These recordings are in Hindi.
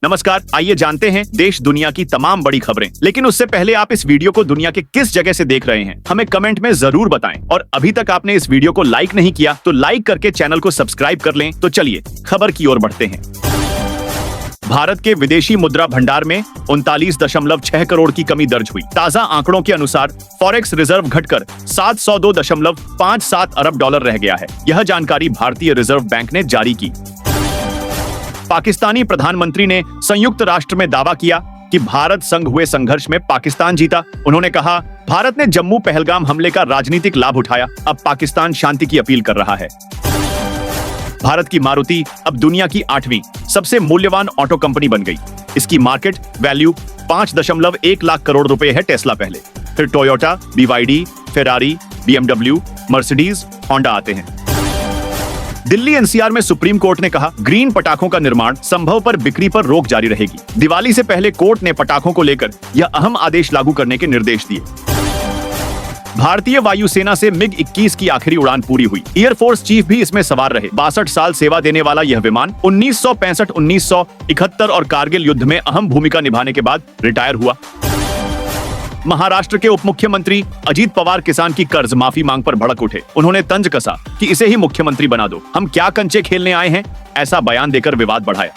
नमस्कार, आइए जानते हैं देश दुनिया की तमाम बड़ी खबरें। लेकिन उससे पहले आप इस वीडियो को दुनिया के किस जगह से देख रहे हैं हमें कमेंट में जरूर बताएं। और अभी तक आपने इस वीडियो को लाइक नहीं किया तो लाइक करके चैनल को सब्सक्राइब कर लें। तो चलिए खबर की ओर बढ़ते हैं। भारत के विदेशी मुद्रा भंडार में 39.6 करोड़ की कमी दर्ज हुई। ताजा आंकड़ों के अनुसार फॉरेक्स रिजर्व घटकर 702.57 अरब डॉलर रह गया है। यह जानकारी भारतीय रिजर्व बैंक ने जारी की। पाकिस्तानी प्रधानमंत्री ने संयुक्त राष्ट्र में दावा किया कि भारत संग हुए संघर्ष में पाकिस्तान जीता। उन्होंने कहा, भारत ने जम्मू पहलगाम हमले का राजनीतिक लाभ उठाया, अब पाकिस्तान शांति की अपील कर रहा है। भारत की मारुति अब दुनिया की 8वीं सबसे मूल्यवान ऑटो कंपनी बन गई। इसकी मार्केट वैल्यू 5.1 लाख करोड़ रुपए है। टेस्ला पहले, फिर Toyota, BYD, Ferrari, BMW, Mercedes, Honda आते हैं। दिल्ली NCR में सुप्रीम कोर्ट ने कहा, ग्रीन पटाखों का निर्माण संभव पर बिक्री पर रोक जारी रहेगी। दिवाली से पहले कोर्ट ने पटाखों को लेकर यह अहम आदेश लागू करने के निर्देश दिए। भारतीय वायुसेना से MiG-21 की आखिरी उड़ान पूरी हुई। एयरफोर्स चीफ भी इसमें सवार रहे। 62 साल सेवा देने वाला यह विमान 1965, 1971 और कारगिल युद्ध में अहम भूमिका निभाने के बाद रिटायर हुआ। महाराष्ट्र के उप मुख्यमंत्री अजीत पवार किसान की कर्ज माफी मांग पर भड़क उठे। उन्होंने तंज कसा कि इसे ही मुख्यमंत्री बना दो, हम क्या कंचे खेलने आए हैं, ऐसा बयान देकर विवाद बढ़ाया।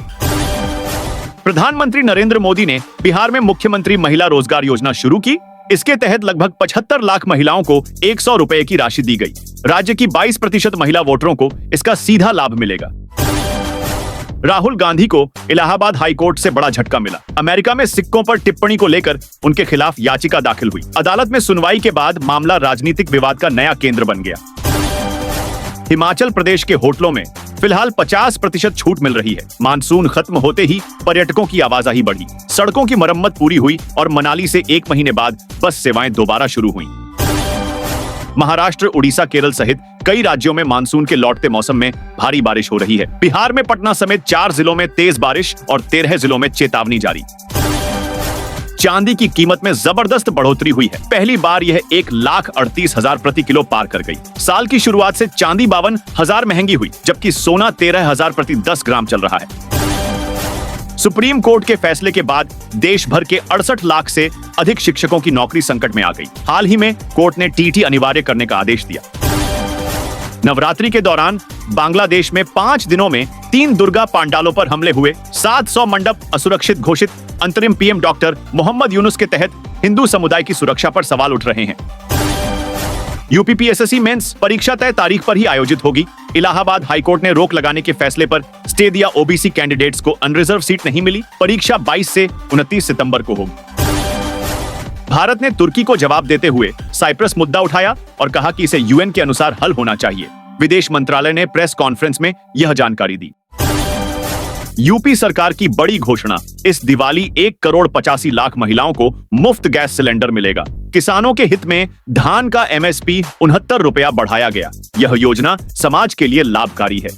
प्रधानमंत्री नरेंद्र मोदी ने बिहार में मुख्यमंत्री महिला रोजगार योजना शुरू की। इसके तहत लगभग 75 लाख महिलाओं को 100 रुपए की राशि दी गई। राज्य की 22% महिला वोटरों को इसका सीधा लाभ मिलेगा। राहुल गांधी को इलाहाबाद हाई कोर्ट से बड़ा झटका मिला। अमेरिका में सिक्कों पर टिप्पणी को लेकर उनके खिलाफ याचिका दाखिल हुई। अदालत में सुनवाई के बाद मामला राजनीतिक विवाद का नया केंद्र बन गया। हिमाचल प्रदेश के होटलों में फिलहाल 50% छूट मिल रही है। मानसून खत्म होते ही पर्यटकों की आवाजाही बढ़ी। सड़कों की मरम्मत पूरी हुई और मनाली से 1 महीने बाद बस सेवाएं दोबारा शुरू हुई। महाराष्ट्र, उड़ीसा, केरल सहित कई राज्यों में मानसून के लौटते मौसम में भारी बारिश हो रही है। बिहार में पटना समेत 4 जिलों में तेज बारिश और 13 जिलों में चेतावनी जारी। चांदी की कीमत में जबरदस्त बढ़ोतरी हुई है। पहली बार यह 1,38,000 प्रति किलो पार कर गई। साल की शुरुआत से चांदी 52,000 महंगी हुई, जबकि सोना 13,000 प्रति 10 ग्राम चल रहा है। सुप्रीम कोर्ट के फैसले के बाद देश भर के 68 लाख से अधिक शिक्षकों की नौकरी संकट में आ गई। हाल ही में कोर्ट ने TT अनिवार्य करने का आदेश दिया। नवरात्रि के दौरान बांग्लादेश में 5 दिनों में 3 दुर्गा पांडालों पर हमले हुए। 700 मंडप असुरक्षित घोषित। अंतरिम PM डॉक्टर मोहम्मद यूनुस के तहत हिंदू समुदाय की सुरक्षा पर सवाल उठ रहे हैं। UPPSSC मेंस परीक्षा तय तारीख पर ही आयोजित होगी। इलाहाबाद हाईकोर्ट ने रोक लगाने के फैसले पर स्टे दिया। OBC कैंडिडेट्स को अनरिजर्व सीट नहीं मिली। परीक्षा 22 से 29 सितंबर को होगी। भारत ने तुर्की को जवाब देते हुए साइप्रस मुद्दा उठाया और कहा कि इसे UN के अनुसार हल होना चाहिए। विदेश मंत्रालय ने प्रेस कॉन्फ्रेंस में यह जानकारी दी। यूपी सरकार की बड़ी घोषणा, इस दिवाली 1,85,00,000 महिलाओं को मुफ्त गैस सिलेंडर मिलेगा। किसानों के हित में धान का MSP 69 रुपया बढ़ाया गया। यह योजना समाज के लिए लाभकारी है।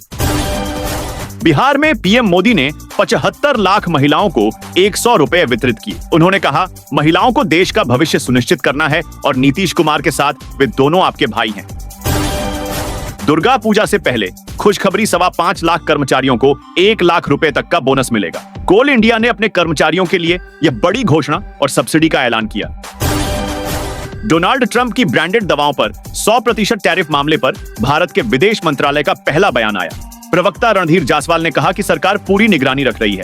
बिहार में PM मोदी ने 75 लाख महिलाओं को 100 रुपए वितरित किए। उन्होंने कहा, महिलाओं को देश का भविष्य सुनिश्चित करना है और नीतीश कुमार के साथ वे दोनों आपके भाई हैं। दुर्गा पूजा से पहले खुशखबरी, 5.25 लाख कर्मचारियों को 1 लाख रुपए तक का बोनस मिलेगा। कोल इंडिया ने अपने कर्मचारियों के लिए यह बड़ी घोषणा और सब्सिडी का ऐलान किया। डोनाल्ड ट्रंप की ब्रांडेड दवाओं पर 100% टैरिफ मामले पर भारत के विदेश मंत्रालय का पहला बयान आया। प्रवक्ता रणधीर जायसवाल ने कहा कि सरकार पूरी निगरानी रख रही है।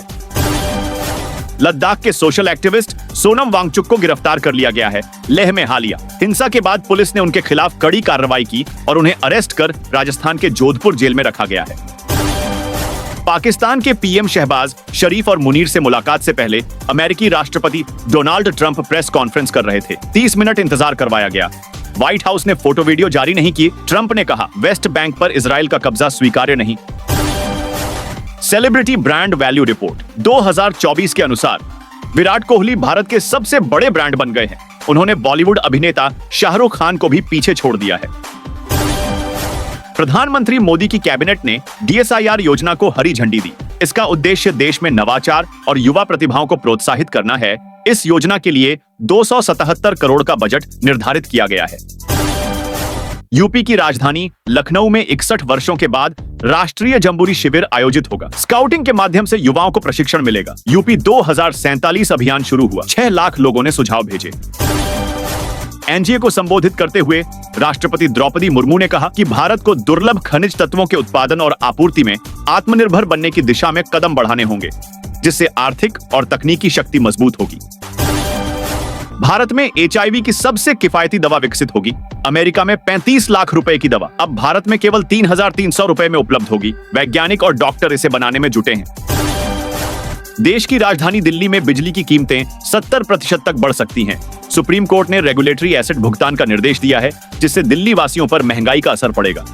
लद्दाख के सोशल एक्टिविस्ट सोनम वांगचुक को गिरफ्तार कर लिया गया है। लेह में हालिया हिंसा के बाद पुलिस ने उनके खिलाफ कड़ी कार्रवाई की और उन्हें अरेस्ट कर राजस्थान के जोधपुर जेल में रखा गया है। पाकिस्तान के PM शहबाज शरीफ और मुनीर से मुलाकात से पहले अमेरिकी राष्ट्रपति डोनाल्ड ट्रंप प्रेस कॉन्फ्रेंस कर रहे थे। 30 मिनट इंतजार करवाया गया। व्हाइट हाउस ने फोटो वीडियो जारी नहीं की। ट्रंप ने कहा, वेस्ट बैंक पर इजराइल का कब्जा स्वीकार्य नहीं। सेलिब्रिटी ब्रांड वैल्यू रिपोर्ट 2024 के अनुसार विराट कोहली भारत के सबसे बड़े ब्रांड बन गए हैं। उन्होंने बॉलीवुड अभिनेता शाहरुख खान को भी पीछे छोड़ दिया है। प्रधानमंत्री मोदी की कैबिनेट ने DSIR योजना को हरी झंडी दी। इसका उद्देश्य देश में नवाचार और युवा प्रतिभाओं को प्रोत्साहित करना है। इस योजना के लिए 277 करोड़ का बजट निर्धारित किया गया है। यूपी की राजधानी लखनऊ में 61 वर्षों के बाद राष्ट्रीय जम्बूरी शिविर आयोजित होगा। स्काउटिंग के माध्यम से युवाओं को प्रशिक्षण मिलेगा। यूपी 2047 अभियान शुरू हुआ। 6 लाख लोगों ने सुझाव भेजे। एनजीए को संबोधित करते हुए राष्ट्रपति द्रौपदी मुर्मू ने कहा कि भारत को दुर्लभ खनिज तत्वों के उत्पादन और आपूर्ति में आत्मनिर्भर बनने की दिशा में कदम बढ़ाने होंगे, जिससे आर्थिक और तकनीकी शक्ति मजबूत होगी। भारत में एचआईवी की सबसे किफायती दवा विकसित होगी। अमेरिका में 35 लाख रुपए की दवा अब भारत में केवल 3,300 रुपए में उपलब्ध होगी। वैज्ञानिक और डॉक्टर इसे बनाने में जुटे हैं। देश की राजधानी दिल्ली में बिजली की कीमतें 70% तक बढ़ सकती हैं। सुप्रीम कोर्ट ने रेगुलेटरी एसेट भुगतान का निर्देश दिया है, जिससे दिल्ली वासियों पर महंगाई का असर पड़ेगा।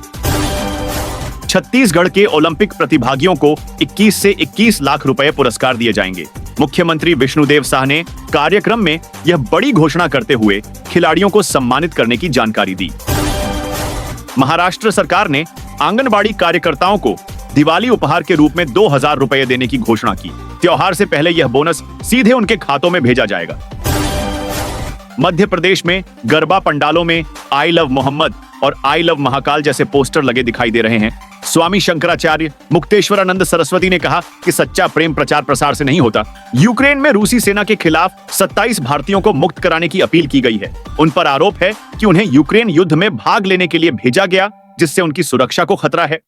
छत्तीसगढ़ के ओलंपिक प्रतिभागियों को 21 से 21 लाख रुपए पुरस्कार दिए जाएंगे। मुख्यमंत्री विष्णुदेव साह ने कार्यक्रम में यह बड़ी घोषणा करते हुए खिलाड़ियों को सम्मानित करने की जानकारी दी। महाराष्ट्र सरकार ने आंगनबाड़ी कार्यकर्ताओं को दिवाली उपहार के रूप में 2,000 रुपए देने की घोषणा की। त्योहार से पहले यह बोनस सीधे उनके खातों में भेजा जाएगा। मध्य प्रदेश में गरबा पंडालों में आई लव मोहम्मद और आई लव महाकाल जैसे पोस्टर लगे दिखाई दे रहे हैं। स्वामी शंकराचार्य मुक्तेश्वरानंद सरस्वती ने कहा कि सच्चा प्रेम प्रचार प्रसार से नहीं होता। यूक्रेन में रूसी सेना के खिलाफ 27 भारतीयों को मुक्त कराने की अपील की गई है। उन पर आरोप है कि उन्हें यूक्रेन युद्ध में भाग लेने के लिए भेजा गया, जिससे उनकी सुरक्षा को खतरा है।